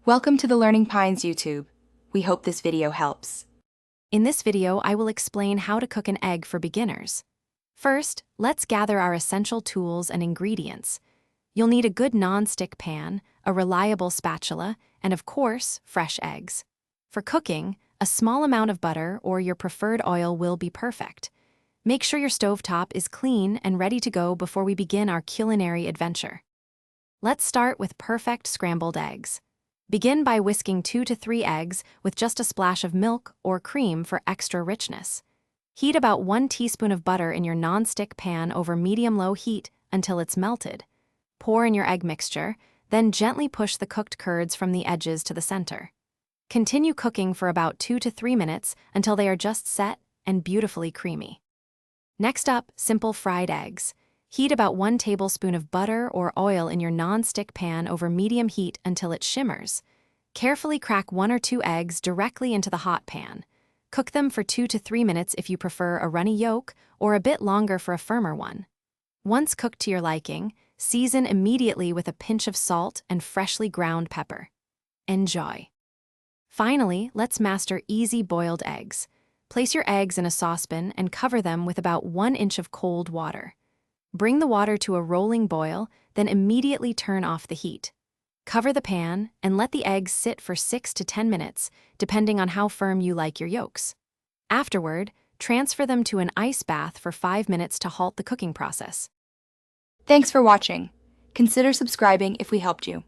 Welcome to the Learning Pines YouTube. We hope this video helps. In this video, I will explain how to cook an egg for beginners. First, let's gather our essential tools and ingredients. You'll need a good non-stick pan, a reliable spatula, and of course, fresh eggs. For cooking, a small amount of butter or your preferred oil will be perfect. Make sure your stovetop is clean and ready to go before we begin our culinary adventure. Let's start with perfect scrambled eggs. Begin by whisking 2 to 3 eggs with just a splash of milk or cream for extra richness. Heat about 1 teaspoon of butter in your non-stick pan over medium-low heat until it's melted. Pour in your egg mixture, then gently push the cooked curds from the edges to the center. Continue cooking for about 2 to 3 minutes until they are just set and beautifully creamy. Next up, simple fried eggs. Heat about 1 tablespoon of butter or oil in your non-stick pan over medium heat until it shimmers. Carefully crack 1 or 2 eggs directly into the hot pan. Cook them for 2 to 3 minutes if you prefer a runny yolk or a bit longer for a firmer one. Once cooked to your liking, season immediately with a pinch of salt and freshly ground pepper. Enjoy! Finally, let's master easy boiled eggs. Place your eggs in a saucepan and cover them with about 1 inch of cold water. Bring the water to a rolling boil, then immediately turn off the heat. Cover the pan and let the eggs sit for 6 to 10 minutes, depending on how firm you like your yolks. Afterward, transfer them to an ice bath for 5 minutes to halt the cooking process. Thanks for watching. Consider subscribing if we helped you.